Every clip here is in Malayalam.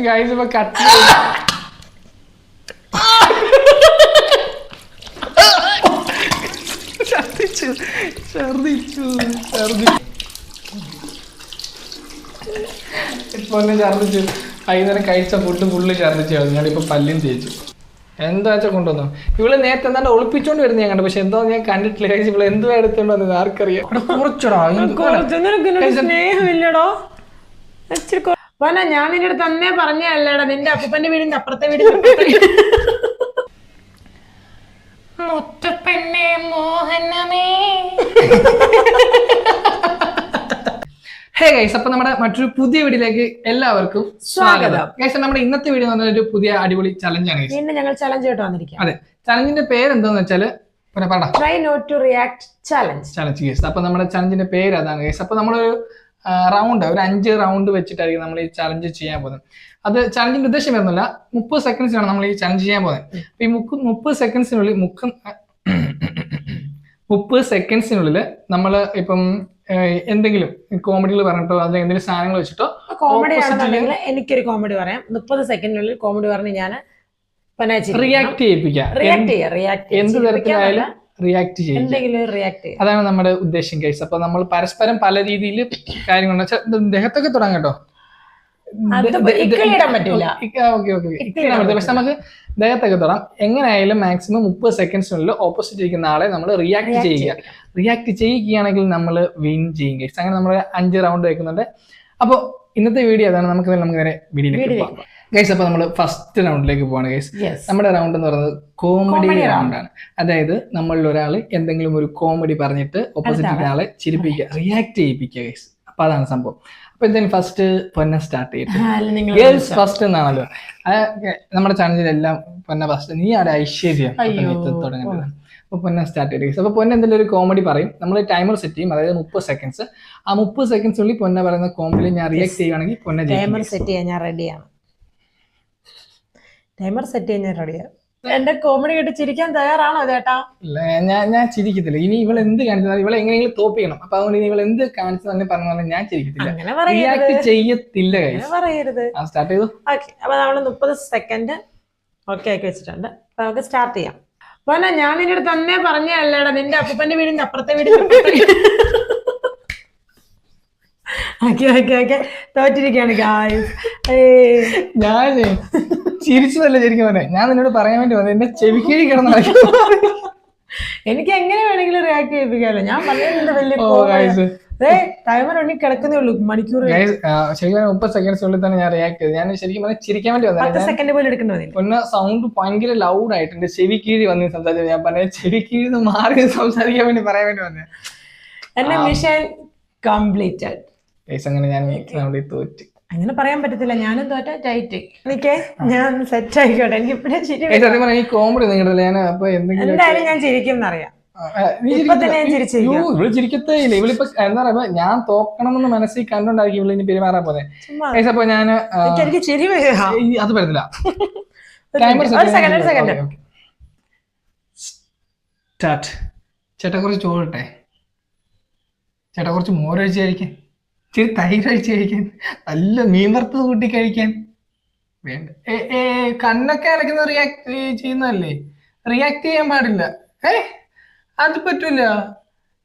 ഗൈസ് ഇപ്പൊ കട്ട് ഛർദിച്ചു ഛർദിച്ചു ഇപ്പൊ ഛർദിച്ചു. വൈകുന്നേരം കഴിച്ച ഫുഡ് ഫുള്ള് ഛർദിച്ചു. ഞാനിപ്പോ പല്ലും തേച്ചു. എന്താ വെച്ചാൽ കൊണ്ടുവന്നു. ഇവള് നേരത്തെ എന്താണ്ട് ഒളിപ്പിച്ചോണ്ട് വരുന്ന ഞാൻ കണ്ടു. പക്ഷെ എന്തോ ഞാൻ കണ്ടിട്ടില്ല. ഇവള് എന്തോ എടുത്തോണ്ട് വന്നത് ആർക്കറിയാം. കുറച്ചടാ സ്നേഹമില്ലടോ. ഞാൻ നിന്റെ അടുത്ത് തന്നെ പറഞ്ഞല്ലേടാ, നിന്റെ അപ്പൂപ്പന്റെ വീടിന്റെ അപ്പുറത്തെ വീടിന്റെ മുത്തപ്പന്നെ മോഹനമേ. ഹേ ഗൈസ്, അപ്പൊ നമ്മുടെ മറ്റൊരു പുതിയ വീഡിയോയിലേക്ക് എല്ലാവർക്കും സ്വാഗതം. ഗൈസ്, നമ്മുടെ ഇന്നത്തെ വീഡിയോ എന്ന് പറഞ്ഞ ഒരു പുതിയ അടിപൊളി ചലഞ്ചാണ്. വീണ്ടും ഞങ്ങൾ ചലഞ്ച് ആയിട്ട് വന്നിരിക്കാം. അതെ, ചലഞ്ചിന്റെ പേര് എന്താന്ന് വെച്ചാല് try not to react challenge guys. അപ്പൊ നമ്മുടെ ചലഞ്ചിന്റെ പേര് അതാണ് ഗൈസ്. അപ്പൊ നമ്മളൊരു റൗണ്ട്, ഒരു 5 റൗണ്ട് വെച്ചിട്ടായിരിക്കും നമ്മൾ ഈ ചലഞ്ച് ചെയ്യാൻ പോകുന്നത്. അത് ചലഞ്ചിന്റെ ഉദ്ദേശം വരുന്നില്ല, 30 സെക്കൻഡ്സിലാണ് നമ്മൾ ഈ ചലഞ്ച് ചെയ്യാൻ പോകുന്നത്. അപ്പൊ ഈ 30 സെക്കൻഡ്സിനുള്ളിൽ നമ്മൾ ഇപ്പം എന്തെങ്കിലും കോമഡികൾ പറഞ്ഞിട്ടോ അതിൽ എന്തെങ്കിലും സാധനങ്ങൾ വെച്ചിട്ടോ. കോമഡി ആണെന്നുണ്ടെങ്കിൽ എനിക്കൊരു കോമഡി പറയാം. 30 സെക്കൻഡിനുള്ളിൽ കോമഡി പറഞ്ഞ് ഞാൻ റിയാക്ട് ചെയ്യിപ്പിക്കാം. എന്ത് തരത്തിലായാലും റിയാക്ട് ചെയ്യും. അതാണ് നമ്മുടെ ഉദ്ദേശം ഗൈസ്. അപ്പൊ നമ്മൾ പരസ്പരം പല രീതിയിൽ കാര്യങ്ങൾ ദേഹത്തൊക്കെ തുടങ്ങാം കേട്ടോ. പക്ഷെ നമുക്ക് ദേഹത്തൊക്കെ തൊടാം. എങ്ങനെയായാലും മാക്സിമം 30 സെക്കൻഡ്സിനുള്ളിൽ ഓപ്പോസിറ്റ് ഇരിക്കുന്ന ആളെ നമ്മൾ റിയാക്ട് ചെയ്യുകയാണെങ്കിൽ നമ്മൾ വിൻ ചെയ്യും ഗൈസ്. അങ്ങനെ നമ്മൾ 5 റൗണ്ട് വെക്കുന്നുണ്ട്. അപ്പോൾ ഇന്നത്തെ വീഡിയോ അതാണ്. നമുക്ക് നേരെ വീഡിയോയിലേക്ക് പോകാം ഗൈസ്. അപ്പൊ നമ്മൾ ഫസ്റ്റ് റൗണ്ടിലേക്ക് പോവാണ് ഗൈസ്. നമ്മുടെ റൗണ്ട് എന്ന് പറയുന്നത് കോമഡി റൗണ്ടാണ്. അതായത് നമ്മളിൽ ഒരാൾ എന്തെങ്കിലും ഒരു കോമഡി പറഞ്ഞിട്ട് ഓപ്പോസിറ്റ് ആളെ ചിരിപ്പിക്കുക, റിയാക്ട് ചെയ്യിപ്പിക്കുക ഗൈസ്. അപ്പൊ അതാണ് സംഭവം. അപ്പൊ എന്തായാലും ഫസ്റ്റ് പൊന്ന സ്റ്റാർട്ട് ചെയ്തിട്ട് ഗേൾസ് ഫസ്റ്റ് എന്നാണല്ലോ നമ്മുടെ ചാനലിലെല്ലാം. പൊന്ന ഫസ്റ്റ്, നീ ആടെ ഐശ്വര്യം തുടങ്ങേണ്ടത്. അപ്പൊ പൊന്ന സ്റ്റാർട്ട് ചെയ്ത്. അപ്പൊ പൊന്ന എന്തെങ്കിലും ഒരു കോമഡി പറയും. നമ്മൾ ടൈമർ സെറ്റ് ചെയ്യും, അതായത് 30 സെക്കൻഡ്സ്. ആ 30 സെക്കൻഡ്സിനുള്ളിൽ പൊന്ന പറയുന്ന കോമഡി ഞാൻ റിയാക്ട് ചെയ്യുകയാണെങ്കിൽ പൊന്ന ടൈമർ സെറ്റ് ചെയ്യാൻ ഞാൻ റെഡിയാണ്. എന്റെ കോമഡി കേട്ട് ചിരിക്കാൻ തയ്യാറാണോ ചേട്ടാ? ഞാൻ ചിരിക്കത്തില്ല. ഇനി ഇവൾ എന്ത് കാണിച്ചാൽ ഇവളെ എങ്ങനെയെങ്കിലും തോപ്പിക്കണം. അപ്പൊ അതുകൊണ്ട് ഇനി ഇവൾ എന്ത് കാണിച്ചു തന്നെ പറഞ്ഞാൽ ഞാൻ ചിരിക്കത്തില്ല, റിയാക്ട് ചെയ്യത്തില്ല. സ്റ്റാർട്ട് ചെയ്തു. അപ്പൊ നമ്മള് 30 സെക്കൻഡ് ഓക്കെ ആക്കി വെച്ചിട്ടുണ്ട്. അപ്പൊ നമുക്ക് സ്റ്റാർട്ട് ചെയ്യാം. പോലെ ഞാൻ നിന്റെ അടുത്ത് തന്നെ പറഞ്ഞല്ലേടാ, നിന്റെ അപ്പൂപ്പന്റെ വീടിന്റെ അപ്പുറത്തെ വീടിന്റെ തോറ്റിരിക്കുകയാണ് ഗായ്സ്. ഞാൻ ചിരിച്ചതല്ല ശരിക്കും പറഞ്ഞേ. ഞാൻ നിന്നോട് പറയാൻ വേണ്ടി വന്നത് എന്നെ ചെവിക്കേഴി കിടന്നു. എനിക്ക് എങ്ങനെ വേണമെങ്കിലും റിയാക്ട് ചെയ്യിപ്പിക്കാമല്ലോ. ഞാൻ പറഞ്ഞത് വലിയ ടൈമർ ഉണ്ണി കിടക്കുന്നേ ഉള്ളൂ, മണിക്കൂർ. ശരിക്കും 30 സെക്കൻഡ്സിനുള്ളിൽ തന്നെ ഞാൻ റിയാക്ട് ചെയ്തു. ഞാൻ ശരിക്കും പറഞ്ഞാൽ ചിരിക്കാൻ വേണ്ടി വന്നത്. 10 സെക്കൻഡ് പോലും എടുക്കേണ്ടി പിന്നെ സൗണ്ട് ഭയങ്കര ലൗഡ് ആയിട്ട് എന്റെ ചെവി കീഴി വന്ന് സംസാരിച്ചത്. ഞാൻ പറഞ്ഞ ചെവി കീഴിൽ നിന്ന് മാറി സംസാരിക്കാൻ വേണ്ടി പറയാൻ വേണ്ടി വന്നത്. എന്റെ മിഷൻ കംപ്ലീറ്റഡ്. അങ്ങനെ ഞാൻ തോറ്റ്. അങ്ങനെ പറയാൻ പറ്റത്തില്ല, ഞാനും തോറ്റ ടൈറ്റ്. എനിക്കേ ഞാൻ സെറ്റ് ആയിക്കോട്ടെ. എനിക്ക് ഇപ്പഴേ ചിരി. സത്യം പറഞ്ഞാൽ ഈ കോമഡി നിങ്ങളുടെ ഞാൻ അപ്പൊ എന്തായാലും ഞാൻ ചിരിക്കും എന്നറിയാം. ഇവള് ചിരിക്കത്തേ ഇല്ല. ഇവളിപ്പോ എന്താ പറയാ, ഞാൻ തോക്കണം എന്ന് മനസ്സിൽ കണ്ടോണ്ടായിരിക്കും ഇവള് ഇനി പെരുമാറാൻ പോന്നെ. അപ്പൊ ഞാൻ അത് പറ്റത്തില്ല. ചേട്ടാ കുറച്ച് ചോറിട്ടെ, ചേട്ടാ കുറച്ച് മോരൊഴിച്ച് കഴിക്കാൻ, ഇച്ചിരി തൈര് കഴിച്ച് കഴിക്കാൻ, നല്ല മീൻ വറുത്തത് കൂട്ടി കഴിക്കാൻ. വേണ്ട, കണ്ണൊക്കെ അടയ്ക്കുന്ന റിയാക്ട് ചെയ്യുന്നതല്ലേ, റിയാക്ട് ചെയ്യാൻ പാടില്ല. അത് പറ്റൂല,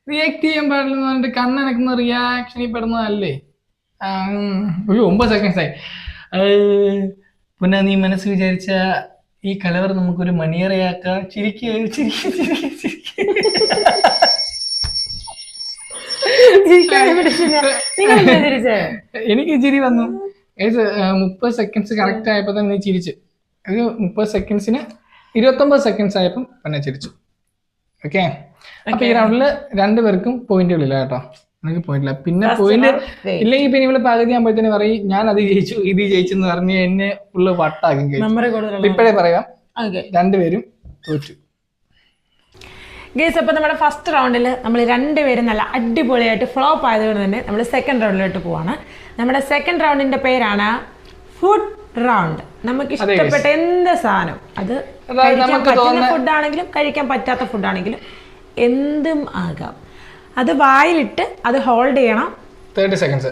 റിയാക്ട് ചെയ്യാൻ പാടില്ല എന്ന് പറഞ്ഞിട്ട് കണ്ണനക്കുന്ന റിയാക്ഷനിൽ പെടുന്നതല്ലേ. 9 സെക്കൻഡ്സ് ആയി. പിന്നെ നീ മനസ്സ് വിചാരിച്ച ഈ കലവർ നമുക്കൊരു മണിയറയാക്കാം. എനിക്ക് ചിരി വന്നു. 30 സെക്കൻഡ്സ് കറക്റ്റ് ആയപ്പോ തന്നെ നീ ചിരിച്ചു. 30 സെക്കൻഡ്സിന് 29 സെക്കൻഡ്സ് ആയപ്പം പിന്നെ ചിരിച്ചു. ഓക്കെ, അപ്പൊ ഈ റൗണ്ടില് 2 പേർക്കും പോയിന്റുകളില്ല കേട്ടോ. എനിക്ക് പോയിന്റില്ല. പിന്നെ പോയിന്റ് ഇല്ലെങ്കിൽ പിന്നെ ഇവള് പകുതി ആകുമ്പോഴത്തേന് പറയും ഞാൻ അത് ജയിച്ചു ഇത് ജയിച്ചെന്ന് പറഞ്ഞ് എന്നെ ഫുള്ള് വട്ടാക്കും. ഇപ്പഴേ പറയാം, 2 പേരും തോറ്റു. ഗൈസ്, അപ്പോൾ നമ്മുടെ ഫസ്റ്റ് റൗണ്ടിൽ നമ്മൾ 2 പേരും നല്ല അടിപൊളിയായിട്ട് ഫ്ലോപ്പ് ആയതുകൊണ്ട് തന്നെ നമ്മൾ സെക്കൻഡ് റൗണ്ടിലോട്ട് പോവാണ്. നമ്മുടെ സെക്കൻഡ് റൗണ്ടിന്റെ പേരാണ് ഫുഡ് റൗണ്ട്. നമുക്ക് ഇഷ്ടപ്പെട്ട എന്ത് സാധനം, അത് കഴിക്കാൻ പറ്റുന്ന ഫുഡാണെങ്കിലും കഴിക്കാൻ പറ്റാത്ത ഫുഡാണെങ്കിലും എന്തും ആകാം, അത് വായിലിട്ട് അത് ഹോൾഡ് ചെയ്യണം. 30 seconds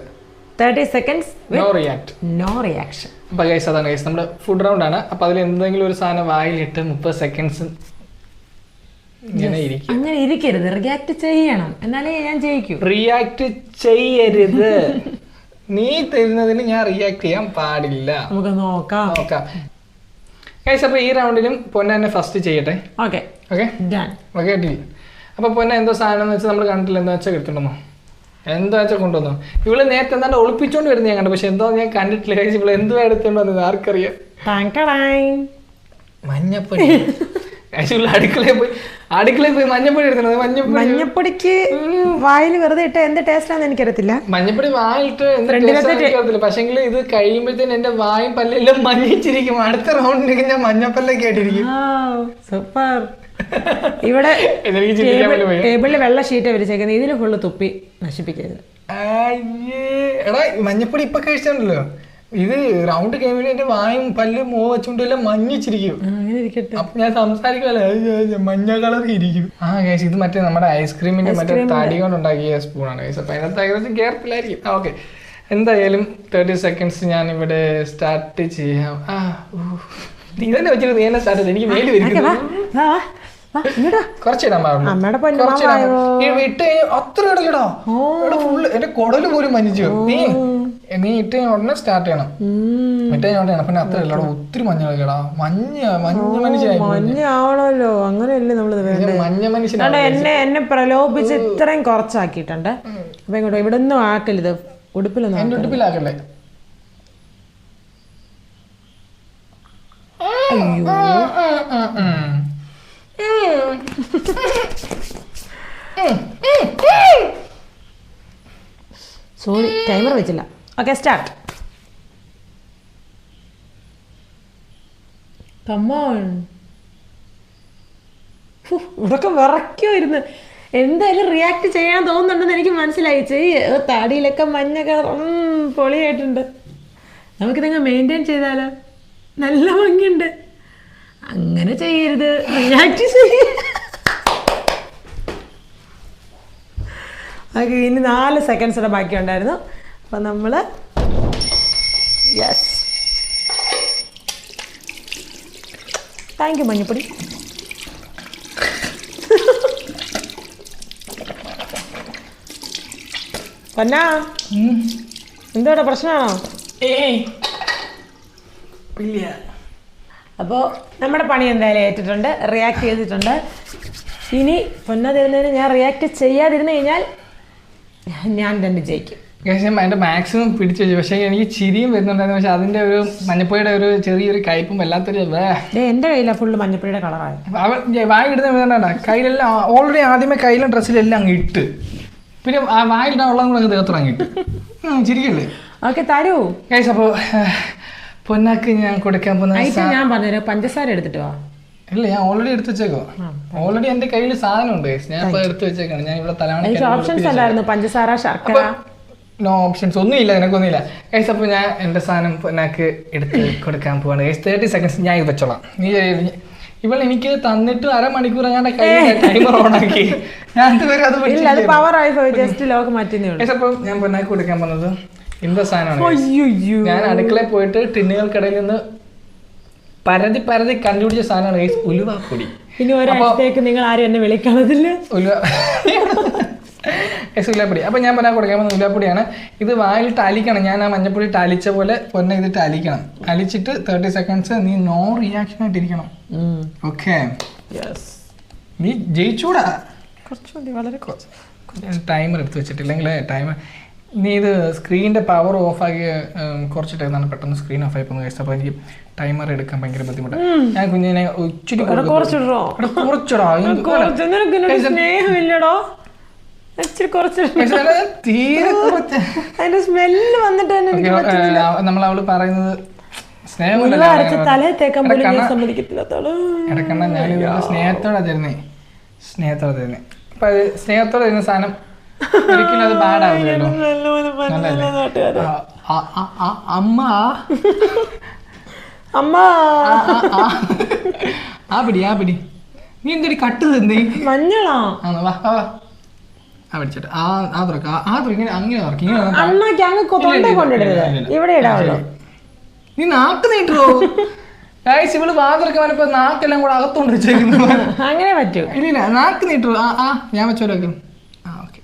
30 seconds no react. no reaction. അപ്പോൾ ഗൈസ് അതാണ് ഗൈസ് നമ്മുടെ ഫുഡ് റൗണ്ട് ആണ്. അപ്പോൾ അതിൽ എന്തെങ്കിലും ഒരു സാധനം വായിലിട്ട് 30 സെക്കൻഡ്സ് ഇങ്ങനെ ഇരിക്കും. അങ്ങനെ ഇരിക്കരുത്, റിയാക്ട് ചെയ്യണം, എന്നാലേ ഞാൻ ജയിക്കൂ. റിയാക്ട് ചെയ്യരുത്. നീ തരുന്നതിന് ഞാൻ റിയാക്ട് ചെയ്യാൻ പാടില്ല. നമുക്ക് നോക്കാം. ഗൈസ് അപ്പോൾ ഈ റൗണ്ടിലും പൊന്ന തന്നെ ഫസ്റ്റ് ചെയ്യട്ടെ. Okay okay done. ഓക്കെ അപ്പോൾ പൊന്ന എന്തോ സാധനം എന്ന് വെച്ചാൽ നമ്മൾ കണ്ടിട്ടില്ല, എന്താ വെച്ചാൽ എടുത്തുണ്ടോ, എന്താ വെച്ചാൽ കൊണ്ടുവന്നു. ഇവള് നേരത്തെ എന്താണ്ട് ഒളിപ്പിച്ചോണ്ട് വരുന്നത് ഞാൻ കണ്ടു, പക്ഷെ എന്തോ ഞാൻ കണ്ടിട്ടില്ല. കഴിച്ച് ഇവള് എന്തോ എടുത്തോണ്ട് വന്നത് ആർക്കറിയാം. മഞ്ഞപ്പൊടി. കഴിച്ചുള്ള അടുക്കളയിൽ പോയി മഞ്ഞപ്പൊടി എടുത്തത്. മഞ്ഞപ്പൊടിക്ക് വായിൽ വെറുതെ ഇട്ട എന്ത് ടേസ്റ്റാന്ന് എനിക്കറിയത്തില്ല. മഞ്ഞപ്പൊടി വായിലിട്ട് എനിക്കറിയത്തില്ല, പക്ഷെങ്കിൽ ഇത് കഴിയുമ്പോഴത്തേന് എന്റെ വായും പല്ലെല്ലാം മഞ്ഞിച്ചിരിക്കും. അടുത്ത റൗണ്ടിലേക്ക് ഞാൻ മഞ്ഞപ്പല്ലൊക്കെ ആയിട്ടിരിക്കും. സൂപ്പർ. ഇവിടെ ടേബിളിൽ വെള്ള ഷീറ്റ് വിരിച്ചേക്കുന്നത്, ഇതിന് ഫുള്ള് തുപ്പി നശിപ്പിക്കരുത്. എടാ മഞ്ഞപ്പൊടി ഇപ്പൊ കഴിച്ചിട്ടുണ്ടല്ലോ, ഇത് റൗണ്ട് കഴിയുമ്പോൾ എന്റെ വായും പല്ലും മോ വെച്ചുകൊണ്ടെല്ലാം മഞ്ഞിച്ചിരിക്കും. അപ്പൊ ഞാൻ സംസാരിക്കുമല്ലോ മഞ്ഞ കളർ ഇരിക്കും. ഗൈസ് ഇത് മറ്റേ നമ്മുടെ ഐസ്ക്രീമിന്റെ മറ്റേ തടി കൊണ്ട് ഉണ്ടാക്കിയ സ്പൂണാണ് ഗൈസ്. അപ്പൊ അതിനകത്ത് ഏകദേശം കേർഫുള്ളായിരിക്കും. ഓക്കെ എന്തായാലും 30 സെക്കൻഡ്സ് ഞാൻ ഇവിടെ സ്റ്റാർട്ട് ചെയ്യാം. നീ തന്നെ വെച്ചിട്ട് നീ തന്നെ സ്റ്റാർട്ട് ചെയ്ത് എനിക്ക് മേല് വരിക്കുന്നു. കുറച്ചിടാൻ ഇട്ട് അത്ര ഇടലടാ, ഫുള്ള് എന്റെ കുടല് പോലും മഞ്ഞിച്ചു. നീ ഇട്ട് ഉടനെ സ്റ്റാർട്ട് ചെയ്യണം. ഇട്ട് ഉടനെ പിന്നെ അത്ര ഇല്ലടാ, ഒത്തിരി മഞ്ഞളാ. മഞ്ഞാവണല്ലോ, അങ്ങനെയല്ലേ നമ്മള് മഞ്ഞ മനുഷ്യൻ എന്നെ പ്രലോഭിച്ച് ഇത്രയും കുറച്ചാക്കിയിട്ടുണ്ട്. അപ്പൊ ഇങ്ങോട്ടോ ഇവിടെ ഒന്നും ആക്കരുത്, ഉടുപ്പിലൊന്നും. എന്റെ ഉടുപ്പിലാക്കല്ലേ. സോറി ടൈമർ വെച്ചില്ല. Okay start. കമോൺ. ഇവിടൊക്കെ വിറയ്ക്കുമായിരുന്നു. എന്തായാലും റിയാക്ട് ചെയ്യാൻ തോന്നുന്നുണ്ടെന്ന് എനിക്ക് മനസ്സിലായി. താടിയിലൊക്കെ മഞ്ഞ കളർ പൊളിയായിട്ടുണ്ട്. നമുക്കിതങ്ങ് മെയിൻറ്റെയിൻ ചെയ്താലോ, നല്ല ഭംഗിയുണ്ട്. അങ്ങനെ ചെയ്യരുത്, റിയാക്ട് ചെയ്യ. ഓക്കെ ഇനി 4 സെക്കൻഡ്സിടെ ബാക്കി ഉണ്ടായിരുന്നു. അപ്പം നമ്മൾ യെസ് താങ്ക് യു മഞ്ഞപ്പൊടി. പൊന്നാ എന്തോടെ പ്രശ്നമാണോ? അപ്പോൾ നമ്മുടെ പണി എന്തായാലും ഏറ്റിട്ടുണ്ട്, റിയാക്ട് ചെയ്തിട്ടുണ്ട്. ഇനി പൊന്ന തരുന്നതിന് ഞാൻ റിയാക്ട് ചെയ്യാതിരുന്നു കഴിഞ്ഞാൽ ഞാൻ തന്നെ ജയിക്കും. അതിന്റെ മാക്സിമം പിടിച്ചു വെച്ചു. പക്ഷെ എനിക്ക് ചിരിയും വരുന്നുണ്ടായിരുന്നു. പക്ഷെ അതിന്റെ ഒരു മഞ്ഞപ്പൊടിയുടെ ഒരു ചെറിയൊരു കയ്പും വല്ലാത്തൊരു എന്റെ കയ്യിലാണ് ഫുള്ള് മഞ്ഞപ്പൊടിയുടെ കളറായി. വായിടുന്ന വേണ്ട, കയ്യിലെല്ലാം ഓൾറെഡി ആദ്യമേ കയ്യിലും ഡ്രസ്സിലെല്ലാം അങ്ങ് ഇട്ട്, പിന്നെ ആ വായിലിടാൻ ഉള്ളതും കൂടെ അങ്ങ് തീർത്ത് വാങ്ങിട്ട് ചിരിക്കല്ലേ. ഓക്കെ തരൂ ഗൈസ്. അപ്പോൾ പൊന്നാക്ക് ഞാൻ കൊടുക്കാൻ പോകുന്ന ഞാൻ പറഞ്ഞുതരാം, പഞ്ചസാര എടുത്തിട്ട് വാ. ഇല്ല ഞാൻ ഓൾറെഡി എടുത്ത് വെച്ചേക്കോ. ഓൾറെഡി എന്റെ കയ്യിൽ സാധനം ഉണ്ട്, ഞാൻ ഇപ്പൊ എടുത്ത് വെച്ചേക്കാണ്. ഞാൻ ഇവിടെ ഓപ്ഷൻസ് അല്ലായിരുന്നു പഞ്ചസാര, ശർക്കര, നോ ഓപ്ഷൻസ് ഒന്നുമില്ല, നിനക്കൊന്നുമില്ല ഗൈസ്. അപ്പോൾ ഞാൻ എൻ്റെ സാധനം പൊന്നാക്ക് എടുത്ത് കൊടുക്കാൻ പോവാണ് ഗൈസ്. 30 സെക്കൻഡ്സ് ഞാൻ ഇത് വെച്ചോളാം. നീ ഇവൾ എനിക്ക് തന്നിട്ട് അരമണിക്കൂർ ഞാൻ ടൈമർ ഓൺ ആക്കി. ഞാൻ ഇതുവരെ അത് അപ്പോൾ ഞാൻ പൊന്നാക്ക് കൊടുക്കാൻ പോകുന്നത് ഇന്ത സാധനമാണ്. ഞാൻ അടുക്കളയിൽ പോയിട്ട് ടിന്നുകൾക്കിടയിൽ നിന്ന് പരതി കണ്ടുപിടിച്ച സാധനമാണ് ഗൈസ്, ഉലുവാപ്പൊടി. ഇനി ഒരാഴ്ചത്തേക്ക് നിങ്ങൾ ആരും എന്നെ വിളിക്കാതില്ല. ഉലുവാപ്പൊടി. അപ്പോൾ ഞാൻ പൊന്നാക്ക് കൊടുക്കാൻ പോകുന്ന ഉലുവാപ്പൊടിയാണ്. ഇത് വായിലിട്ട് അലിക്കണം. ഞാൻ ആ മഞ്ഞപ്പൊടി ഇട്ട് അലിച്ച പോലെ പൊന്നെ ഇതിട്ട് അലിക്കണം. അലിച്ചിട്ട് 30 സെക്കൻഡ്സ് നീ നോ റിയാക്ഷൻ ആയിട്ടിരിക്കണം. ഓക്കെ നീ ജയിച്ചൂടാ. കുറച്ചുകൂടി വളരെ ടൈമർ എടുത്ത് വെച്ചിട്ടില്ലെങ്കിൽ ടൈമർ നീ ഇത് സ്ക്രീനിന്റെ പവർ ഓഫ് ആക്കി കുറച്ചിട്ടാണ് പെട്ടെന്ന് സ്ക്രീൻ ഓഫ് ആയി പോകുന്നത്. അപ്പോൾ എനിക്ക് ടൈമർ എടുക്കാൻ ഭയങ്കര ബുദ്ധിമുട്ടാണ്. ഞാൻ കുഞ്ഞിനെ ഇച്ചിരി നമ്മളവള് പറയുന്നത് ഇടക്കണ്ണ ഞാൻ സ്നേഹത്തോടെ തരുന്നേ. അപ്പൊ അത് സ്നേഹത്തോടെ തരുന്ന സാധനം ഒരിക്കലും അത് ബാഡാവില്ലല്ലോ. അമ്മ ആ പിടി നീ എന്തൊരു കട്ട് തന്നേ. മഞ്ഞളാ. പിടിച്ചിട്ട് ഇങ്ങനെ അങ്ങനെ തുറക്ക്, ഇങ്ങനെ തുറക്ക്. അണ്ണാക്കി അങ്ങ് തൊണ്ടേ കൊണ്ടിടരുത്, ഇവിടെ ഇടാവുള്ളൂ. നീ നാക്ക് നീട്ടോ ഗൈസ്. ഇവള് വാതിലൊക്കെ വന്നപ്പോ നാക്കെല്ലാം കൂടെ അകത്തോണ്ട് വെച്ചേക്കുന്നു. അങ്ങനെ പറ്റൂ? ഇല്ല നാക്ക് നീട്ടോ. ഞാൻ വെച്ചോലൊക്കെ. ഓക്കെ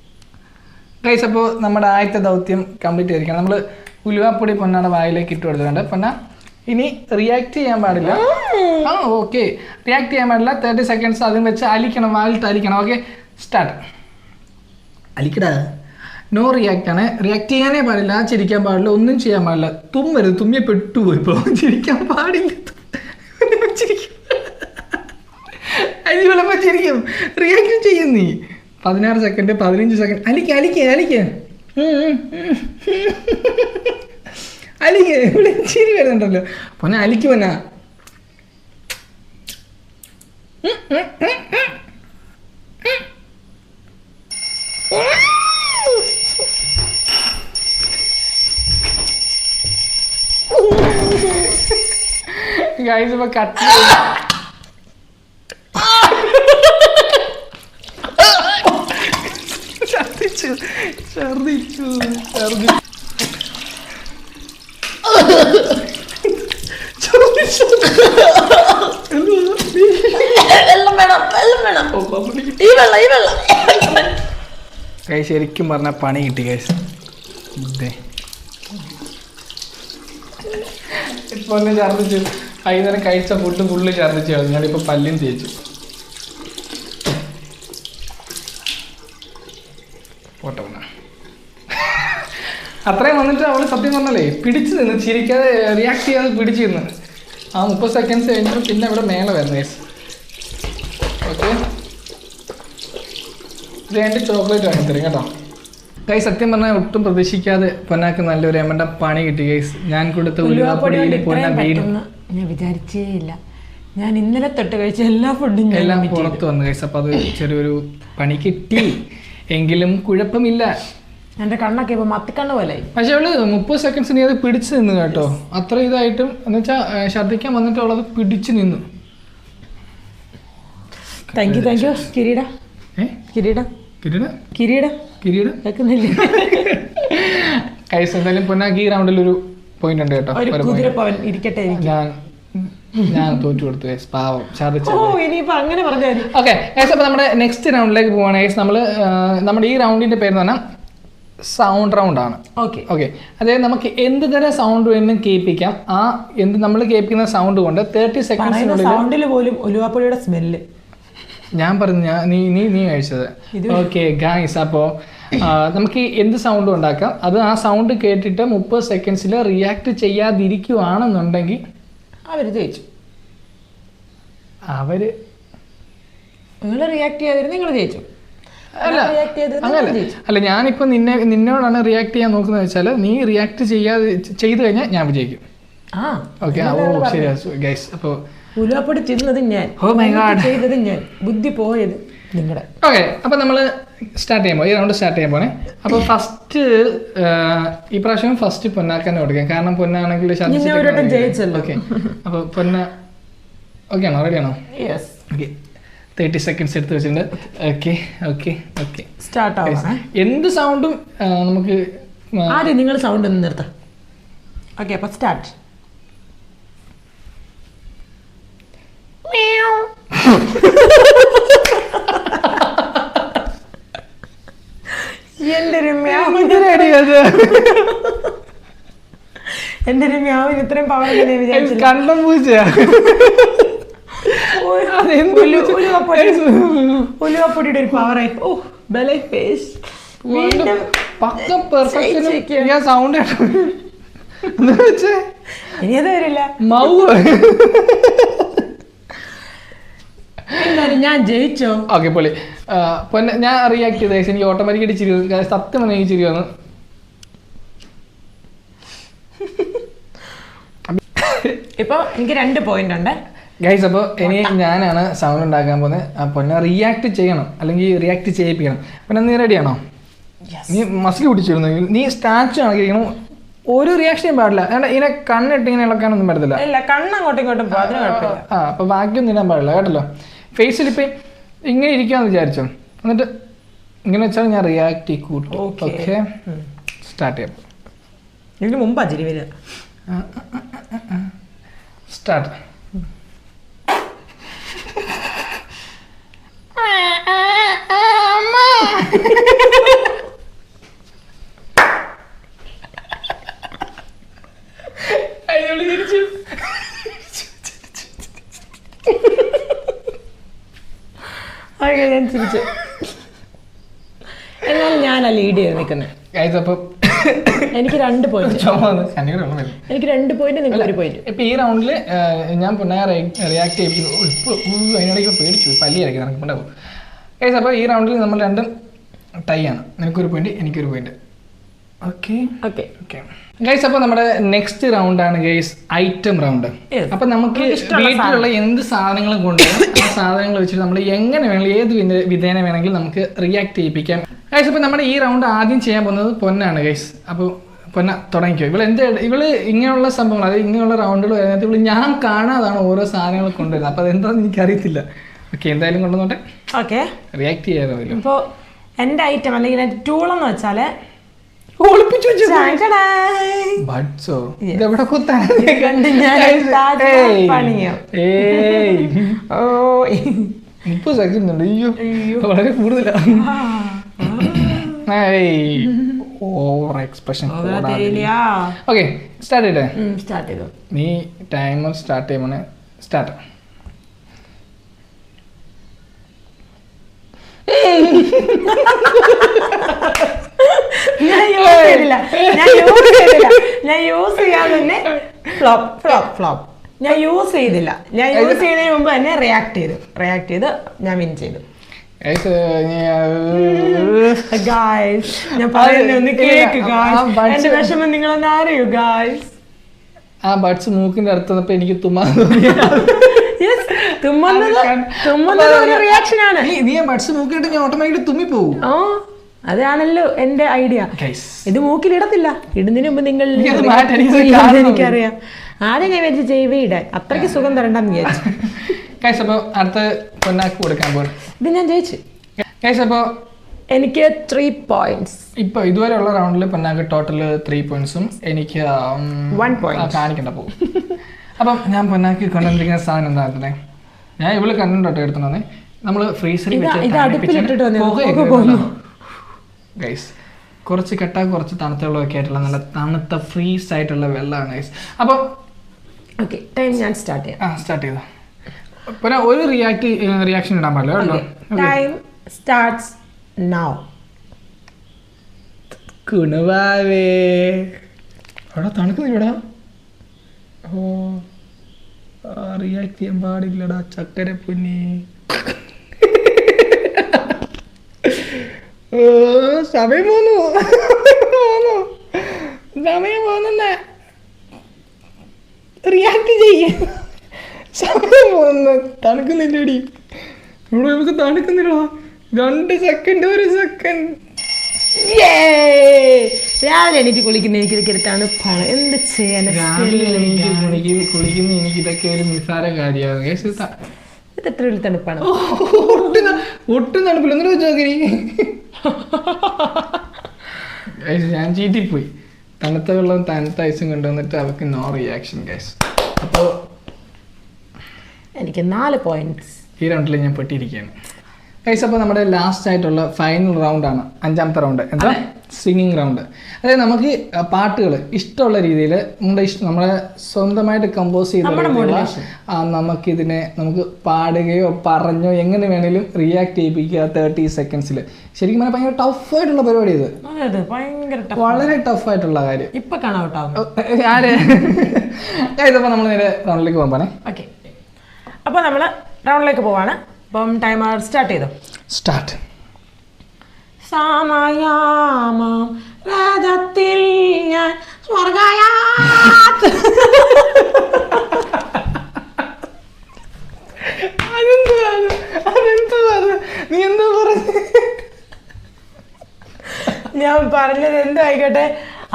ഗൈസ്, അപ്പോൾ നമ്മുടെ ആദ്യത്തെ ദൗത്യം കംപ്ലീറ്റ് ചെയ്തിരിക്കണം. നമ്മൾ ഉലുവാപ്പൊടി പൊന്നാടെ വായിലേക്ക് ഇട്ട് കൊടുത്തിട്ടുണ്ട്. പൊന്ന ഇനി റിയാക്ട് ചെയ്യാൻ പാടില്ല. ഓക്കെ, റിയാക്ട് ചെയ്യാൻ പാടില്ല. 30 സെക്കൻഡ്സ് അതും വെച്ച് അലിക്കണം, വാലിട്ട് അലിക്കണം. Okay, start. അലിക്കടാ. നോ റിയാക്ട് ആണ്. റിയാക്ട് ചെയ്യാനേ പാടില്ല, ചിരിക്കാൻ പാടില്ല, ഒന്നും ചെയ്യാൻ പാടില്ല. തുമ്മരുത്, തുമ്മിയെ പെട്ടുപോയി. ഇപ്പോൾ ചിരിക്കാൻ പാടില്ല. ചിരിക്കും, റിയാക്ട് ചെയ്യും നീ. 16 സെക്കൻഡ്, 15 സെക്കൻഡ്. അലിക്ക ചിരി വരുന്നുണ്ടല്ലോ. പൊന്നെ അലിക്ക് പൊന്നാ. ഗൈസ് ഇപ്പൊ കട്ട് ഛർദിച്ചു. ശരിക്കും പറഞ്ഞ പണി കിട്ടി ഗൈസ്. ഇപ്പൊ ഒന്ന് ഛർദിച്ചു. വൈകുന്നേരം കഴിച്ച ഫുഡ് ഫുള്ള് ഛർദിച്ചു കളഞ്ഞു. ഞാനിപ്പോ പല്ലും തേച്ചു. പോട്ടെ. അത്രയും വന്നിട്ട് അവള് സത്യം പറഞ്ഞല്ലേ പിടിച്ചു നിന്ന്, ചിരിക്കാതെ റിയാക്ട് ചെയ്യാതെ പിടിച്ചു നിന്ന്. 30 സെക്കൻഡ്സ് കഴിഞ്ഞപ്പോൾ പിന്നെ ഇവിടെ മേലെ വരുന്നു ഗൈസ്. ഓക്കെ, രണ്ട് ചോക്ലേറ്റ് വാങ്ങി തരും കേട്ടോ ഗൈസ്. സത്യം പറഞ്ഞാൽ ഒട്ടും പ്രതീക്ഷിക്കാതെ പൊന്നാക്ക് നല്ലൊരു എമ്മൻ്റെ പണി കിട്ടി ഗൈസ്. ഞാൻ കൊടുത്ത ഉലുവാപ്പൊടിയിൽ പൊന്ന വീണു. ഞാൻ വിചാരിച്ചേ ഇല്ല. ഞാൻ ഇന്നലെ തൊട്ട് കഴിച്ച എല്ലാ ഫുഡും എല്ലാം പുറത്ത് വന്നു ഗൈസ്. അപ്പോൾ അത് ചെറിയൊരു പണി കിട്ടി എങ്കിലും കുഴപ്പമില്ല. എൻ്റെ കണ്ണൊക്കെ ഇപ്പൊ മത്തിക്കണ്ണ് പോലെ. പക്ഷെ അവള് 30 സെക്കൻഡ്സ് നീ അത് പിടിച്ചു നിന്ന് കേട്ടോ. അത്ര ഇതായിട്ടും എന്ന് വെച്ചാൽ ഛർദ്ദിക്കാൻ വന്നിട്ട് അവളത് പിടിച്ചു നിന്നു. താങ്ക് യു കിരീട. കൈസ് എന്തായാലും പൊന്നാക്ക് ഈ റൗണ്ടിൽ ഒരു പോയിന്റ് ഉണ്ട് കേട്ടോ. ഇരിക്കട്ടെ. ഞാൻ തോറ്റു കൊടുത്തു ഗൈസ്, പാവം ഛർദ്ദിച്ചു. അങ്ങനെ പറഞ്ഞാൽ ഓക്കെ ഗൈസ്, അപ്പോൾ നമ്മുടെ നെക്സ്റ്റ് റൗണ്ടിലേക്ക് പോവാണ് ഗൈസ്. നമ്മുടെ ഈ റൗണ്ടിന്റെ പേര് എന്ന് പറഞ്ഞാൽ സൗണ്ട് റൗണ്ട് ആണ്. ഓക്കെ, അതായത് നമുക്ക് എന്ത് തരം സൗണ്ട് വേണം കേൾപ്പിക്കാം. നമ്മൾ കേൾപ്പിക്കുന്ന സൗണ്ട് കൊണ്ട് 30 സെക്കൻഡ്സിനുള്ളിൽ പോലും ഉലുവാപ്പൊടിയുടെ സ്മെല്ല് ഞാൻ പറഞ്ഞു. നീ കഴിച്ചത്. ഓക്കെ ഗൈസ്, അപ്പോൾ നമുക്ക് എന്ത് സൗണ്ടും ഉണ്ടാക്കാം. അത് ആ സൗണ്ട് കേട്ടിട്ട് 30 സെക്കൻഡ്സിൽ റിയാക്ട് ചെയ്യാതിരിക്കുവാണെന്നുണ്ടെങ്കിൽ അവര് ജയിച്ചു. നിങ്ങൾ റിയാക്ട് ചെയ്യാതിരുന്നു, നിങ്ങൾ ജയിച്ചു. അല്ല ഞാനിപ്പോ നിന്നോടാണ് റിയാക്ട് ചെയ്യാൻ നോക്കുന്നത് വെച്ചാൽ നീ റിയാക്ട് ചെയ്ത് കഴിഞ്ഞാൽ ഞാൻ വിജയിക്കും. ഓക്കെ, ശരിയാ ഗൈസ്. അപ്പോൾ ഉലുവാപ്പൊടി തിന്നത് ഞാൻ, ചെയ്തത് ഞാൻ, ബുദ്ധി പോയത് നിങ്ങളുടെ. ഓക്കെ, അപ്പൊ നമ്മള് സ്റ്റാർട്ട് ചെയ്യാൻ ഈ റൗണ്ട് സ്റ്റാർട്ട് ചെയ്യാൻ പോണേ. അപ്പൊ ഫസ്റ്റ് ഈ പ്രാവശ്യം ഫസ്റ്റ് പൊന്നാക്കാൻ കൊടുക്കാം. കാരണം പൊന്നാണെങ്കിൽ ഓക്കെ. അപ്പൊ പൊന്ന ഓക്കെ ആണോ? റെഡി ആണോ? ഓക്കെ, 30 സെക്കൻഡ്സ് എടുത്ത് വെച്ചിട്ടുണ്ട്. ഓക്കെ സ്റ്റാർട്ട് ആവാം. എന്ത് സൗണ്ടും നമുക്ക് ആദ്യം നിങ്ങൾ സൗണ്ട് ഒന്ന് നിർത്താം. ഓക്കെ, അപ്പൊ സ്റ്റാർട്ട്. എന്റെ ഒരു മ്യാവിന് ഇത്രയും പവർ കണ്ടം പൂച്ചയാ. ഉലുവാപ്പൊടിയുടെ ഒരു പവറായി. ഓ ബലൈ ഫേസ് സൗണ്ട് ഇനി അത് വരില്ല. ഞാൻ ജയിച്ചോ? ഓക്കെ പൊളി. ഞാൻ റിയാക്ട് ചെയ്ത എനിക്ക് ഓട്ടോമാറ്റിക്കായിട്ട് ചിരി വന്നു. സത്യം പറഞ്ഞാൽ എനിക്ക് ചിരി വന്നു. ഇപ്പൊ എനിക്ക് 2 പോയിന്റ് ഉണ്ട് ഗൈസ്. അപ്പോൾ ഇനി ഞാനാണ് സൗണ്ട് ഉണ്ടാക്കാൻ പോകുന്നത്. അപ്പോൾ ഞാൻ റിയാക്ട് ചെയ്യണം, അല്ലെങ്കിൽ റിയാക്ട് ചെയ്യിപ്പിക്കണം. പിന്നെ നീ റെഡിയാണോ? നീ മസിൽ പിടിച്ചിരുന്നു. നീ സ്റ്റാച്ചു ആണെങ്കിലും ഒരു റിയാക്ഷൻ പാടില്ല. ഇതിനെ കണ്ണിട്ട് ഇങ്ങനെ ഇളക്കാനൊന്നും പറ്റത്തില്ല. അപ്പൊ ബാക്കിയൊന്നും ഇടാൻ പാടില്ല കേട്ടല്ലോ. ഫേസിൽ ഇപ്പം ഇങ്ങനെ ഇരിക്കാന്ന് വിചാരിച്ചോ. എന്നിട്ട് ഇങ്ങനെ വെച്ചാൽ ഞാൻ റിയാക്ട് കൂട്ടും. ഓക്കെ, സ്റ്റാർട്ട് ചെയ്യാം. ഇതിന് മുമ്പാ ചിരി വരിക. സ്റ്റാർട്ട്. ഞാൻ ചിരിച്ചു. എന്നാൽ ഞാനാ ലീഡ് ചെയ്ത് നിൽക്കുന്നത്. എനിക്ക് 2 പോയിന്റ്. എനിക്ക് 2 പോയിന്റ്, നിങ്ങൾ 1 പോയിന്റ്. ഇപ്പൊ ഈ റൗണ്ടിൽ ഞാൻ പിന്നെ റിയാക്ട് ചെയ്യിപ്പിക്കുന്നു. ഇപ്പോൾ അതിനിടയ്ക്ക് പേടിച്ചു, പല്ലി ഇറക്കി നടക്കുന്നുണ്ടാവും. ഗൈസ് അപ്പോൾ ഈ റൗണ്ടിൽ നമ്മൾ രണ്ടും ടൈ ആണ്. നിനക്കൊരു പോയിന്റ്, എനിക്കൊരു point. Okay okay okay guys, അപ്പോൾ നമ്മുടെ നെക്സ്റ്റ് റൗണ്ട് ആണ് ഗൈസ് ഐറ്റം റൗണ്ട്. അപ്പൊ നമുക്ക് വീട്ടിലുള്ള എന്ത് സാധനങ്ങളും കൊണ്ടുവരാം. ആ സാധനങ്ങൾ വെച്ചിട്ട് നമ്മൾ എങ്ങനെ വേണമെങ്കിലും ഏത് വിധേന വേണമെങ്കിലും നമുക്ക് റിയാക്ട് ചെയ്യിപ്പിക്കാം. ഗൈസ് അപ്പോൾ നമ്മുടെ ഈ റൗണ്ട് ആദ്യം ചെയ്യാൻ പോകുന്നത് പൊന്നാണ് ഗൈസ്. അപ്പോൾ പൊന്ന തുടങ്ങിക്കോ. ഇവള് ഇങ്ങനെയുള്ള സംഭവങ്ങൾ, അതായത് ഇങ്ങനെയുള്ള റൗണ്ടുകൾ വരുന്നത് ഇവള് ഞാൻ കാണാതാണ് ഓരോ സാധനങ്ങൾ കൊണ്ടുവരുന്നത്. അപ്പോൾ അതെന്താണെന്ന് എനിക്കറിയത്തില്ല. ഓക്കെ, എന്തായാലും കൊണ്ടുവന്നോട്ടെ. Okay, react ചെയ്യാറോ? ഇപ്പോൾ എൻ്റെ ഐറ്റം അല്ലെങ്കിൽ എൻ്റെ ടൂൾ എന്ന് വെച്ചാൽ ഇതെവിടെ കുത്താൻ 30 സെക്കൻഡ് ഉണ്ട്. അയ്യോ, വളരെ കൂടുതലാണ്. Over expression. ഓക്കെ, സ്റ്റാർട്ട് ചെയ്തേ. നീ ടൈമർ സ്റ്റാർട്ട് ചെയ്യുമ്പോൾ സ്റ്റാർട്ട്. ഞാൻ യൂസ് ചെയ്യാതെ തന്നെ ഫ്ലോപ്പ്. ഞാൻ യൂസ് ചെയ്തില്ല. ഞാൻ യൂസ് ചെയ്യുന്നതിന് മുമ്പ് തന്നെ റിയാക്ട് ചെയ്ത് ഞാൻ വിൻ ചെയ്തു. ഗായ്സ്, ഞാൻ പറയുന്ന കേക്ക് ഗായ്സ്. എന്റെ വിഷമം നിങ്ങളൊന്ന് അറിയൂ ഗായ്സ്. ആ ബഡ്സ് മൂക്കിന്റെ അടുത്തപ്പോ എനിക്ക് തുമ്മുന്നത് ഒരു റിയാക്ഷൻ ആണ്. നീ ബഡ്സ് മൂക്കിട്ട് ഞാൻ ഓട്ടോമാറ്റിക്കലി തുമ്മി പോകും. അതാണല്ലോ എന്റെ ഐഡിയ. ഇത് മൂക്കിലിടത്തില്ല. ഇടുന്നതിന് മുമ്പ് നിങ്ങൾ എനിക്കറിയാം. ആദ്യം ഞാൻ വിചാരിച്ചു ജൈവ ഇടാൻ, അത്രയ്ക്ക് സുഖം തരണ്ടെന്ന് വിചാരിച്ചു. അടുത്ത പൊന്നാക്ക് കൊടുക്കാൻ പോകും. ഇത് ഞാൻ ജയിച്ചു. അപ്പോൾ എനിക്ക് 3 പോയിന്റ്സ്. ഇപ്പൊ ഇതുവരെയുള്ള റൗണ്ടിൽ പൊന്നാക്ക് ടോട്ടൽ 3 പോയിന്റ്സും എനിക്ക് 1 പോയിന്റ് കാണിക്കണ്ട പോകും. അപ്പം ഞാൻ പൊന്നാക്ക് കൊണ്ടുവന്നിരിക്കുന്ന സാധനം എന്താ തന്നെ, ഞാൻ ഇവള് കണ്ടിട്ടോ എടുത്തോന്നെ നമ്മൾ ഫ്രീസറിൽ ഗൈസ്. കുറച്ച് കെട്ട കുറച്ച് തണുത്ത വെള്ളമൊക്കെ ആയിട്ടുള്ള നല്ല തണുത്ത ഫ്രീസ് ആയിട്ടുള്ള വെള്ളമാണ് ഗൈസ്. അപ്പം ഓക്കെ, ടൈം ഞാൻ സ്റ്റാർട്ട് ചെയ്യാം. സ്റ്റാർട്ട് ചെയ്തോ. പിന്നെ ഒരു റിയാക്ഷൻ ഇടാൻ പാടില്ല. Time starts now. കുണുവാവേ അവിടെ തണുക്കുന്നില്ലടാ. ഓ, റിയാക്ട് ചെയ്യാൻ പാടില്ലടാ ചക്കര പൊന്നി. സമയം പോന്നു. റിയാക്ട് ചെയ്യ. സമയം പോന്നു. തണുക്കുന്നില്ലടി. ഇവിടെ നമുക്ക് തണുക്കുന്നില്ല. 2 സെക്കൻഡ്, 1 സെക്കൻഡ്. രാവിലെ എനിക്ക് കുളിക്കുന്ന എനിക്ക് തണുപ്പാണ്. എന്ത് ചെയ്യാൻ? കുളിക്കുന്ന എനിക്ക് ഇതൊക്കെ ഒരു നിസ്സാര കാര്യമാണ്. ഇത് എത്ര വലിയ തണുപ്പാണ്? ഒട്ടും തണുപ്പില്ല. എന്നിട്ട് വെച്ചോക്കി ഞാൻ ചീറ്റിപ്പോയി. തണുത്ത വെള്ളം തണുത്ത ഐസും കൊണ്ടുവന്നിട്ട് അവർക്ക് നോ റിയാക്ഷൻ ഗൈസ്. അപ്പോൾ എനിക്ക് 4 പോയിന്റ്സ്. ഈ റൗണ്ടിൽ ഞാൻ പെട്ടിരിക്കുകയാണ് ഗൈസ്. അപ്പോൾ നമ്മുടെ ലാസ്റ്റ് ആയിട്ടുള്ള ഫൈനൽ റൗണ്ടാണ്, 5ാമത്തെ റൗണ്ട്. എന്താ? Singing round. അതായത് നമുക്ക് പാട്ടുകൾ ഇഷ്ടമുള്ള രീതിയിൽ നമ്മളെ സ്വന്തമായിട്ട് കമ്പോസ് ചെയ്ത് നമുക്ക് പാടുകയോ പറഞ്ഞോ എങ്ങനെ വേണേലും റിയാക്ട് ചെയ്യിപ്പിക്കുക 30 സെക്കൻഡ്സിൽ. ശരിക്കും പറഞ്ഞാൽ ഭയങ്കര ടഫായിട്ടുള്ള പരിപാടി ഇത്. വളരെ ടഫായിട്ടുള്ള കാര്യം. ഇപ്പൊ കാണാം. അപ്പോൾ നമ്മൾ നേരെ റൗണ്ടിലേക്ക് പോകാൻ. ഓക്കെ, അപ്പോൾ നമ്മൾ റൗണ്ടിലേക്ക് പോവാണ്. അപ്പം ടൈമർ സ്റ്റാർട്ട് ചെയ്തോ. സ്റ്റാർട്ട്. സമയാമം രഥത്തിൽ ഞാൻ ഞാൻ പറഞ്ഞത് എന്തോ ആയിക്കോട്ടെ,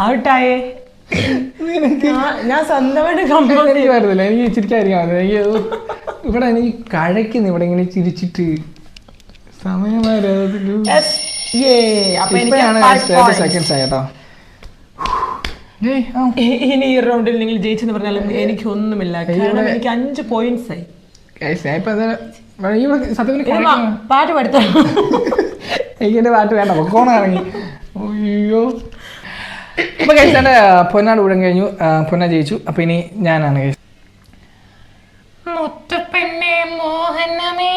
ഔട്ടായേ. ഞാൻ സ്വന്തമായിട്ട് വരുന്നില്ല. എനിക്ക് ചിരിക്കാതിരിക്കാൻ ഇവിടെ എനിക്ക് കഴയ്ക്കുന്നു. ഇവിടെ ഇങ്ങനെ ചിരിച്ചിട്ട് സമയമായ അപ്പൊ ഇപ്പോഴാണ് എനിക്ക് 30 സെക്കൻഡ്സ് ആയിട്ടോ. ഇനി ഈ റൗണ്ടിൽ നിങ്ങൾ ജയിച്ചെന്ന് പറഞ്ഞാലും എനിക്ക് ഒന്നുമില്ല, കാരണം എനിക്ക് 5 പോയിന്റ്സ് ആയി. പാട്ട് പഠിത്തോ? എനിക്ക് എന്റെ പാട്ട് വേണ്ട, പൊക്കോണ ഇറങ്ങി. അയ്യോ. അപ്പൊ കഴിച്ച് എന്റെ പൊന്നാട് കൂടെ കഴിഞ്ഞു, പൊന്ന ജയിച്ചു. അപ്പൊ ഇനി ഞാനാണ് കഴിച്ചത്. മുത്തപ്പന്നെ മോഹനമേ.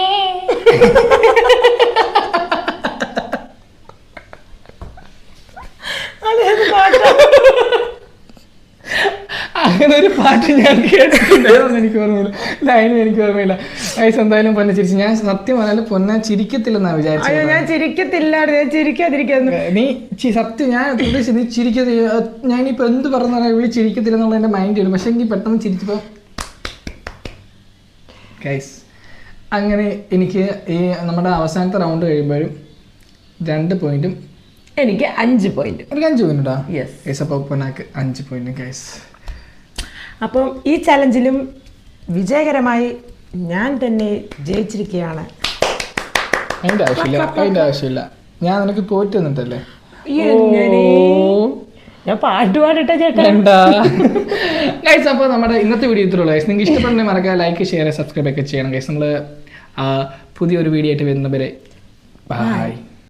അങ്ങനെ ഒരു പാട്ട് ഞാൻ കേട്ടിട്ടുണ്ടായിരുന്നു, എനിക്ക് ഓർമ്മയില്ല, ലൈനും എനിക്ക് ഓർമ്മയില്ല. ഗൈസ് എന്തായാലും പൊന്ന ചിരിച്ചു. ഞാൻ സത്യം പറഞ്ഞാലും പൊന്ന ചിരിക്കത്തില്ലെന്നാ വിചാരിച്ചത്. ഞാൻ ചിരിക്കത്തില്ല, ചിരിക്കാതിരിക്കുന്നു. നീ സത്യം ഞാൻ ഉദ്ദേശിച്ചത് നീ ചിരിക്കത്തില്ല. ഞാനിപ്പോ എന്ത് പറഞ്ഞാലും വിളി ചിരിക്കത്തില്ല എന്നുള്ള എന്റെ മൈൻഡ് വരും. പക്ഷെ എനിക്ക് പെട്ടെന്ന് ചിരിച്ചപ്പോ ഗൈസ് അങ്ങനെ എനിക്ക് ഈ നമ്മുടെ അവസാനത്തെ റൗണ്ട് കഴിയുമ്പോഴും 2 പോയിന്റും എനിക്ക് 5 പോയിന്റ്. എനിക്ക് 5 പോയിന്റാ. യെസ്. അപ്പോൾ പൊന്നാക്ക് 5 പോയിന്റ് ഗൈസ്. അപ്പം ഈ ചലഞ്ചിലും വിജയകരമായി ഞാൻ തന്നെ ജയിച്ചിരിക്കുകയാണ്. അതിന്റെ ആവശ്യമില്ല, ഞാൻ നിനക്ക് തോറ്റു തന്നിട്ടല്ലേ. ഞാൻ പാട്ട് പാടിട്ട ചേട്ടാ. ഗൈസ് അപ്പോൾ നമ്മുടെ ഇന്നത്തെ വീഡിയോ ഇത്രയുള്ളൂ ഗൈസ്. നിങ്ങൾക്ക് ഇഷ്ടപ്പെടുന്ന മറക്കുക, ലൈക്ക്, ഷെയർ, സബ്സ്ക്രൈബ് ഒക്കെ ചെയ്യണം ഗൈസ്. നമ്മൾ പുതിയൊരു വീഡിയോ ആയിട്ട് വരുന്നവരെ ബൈ.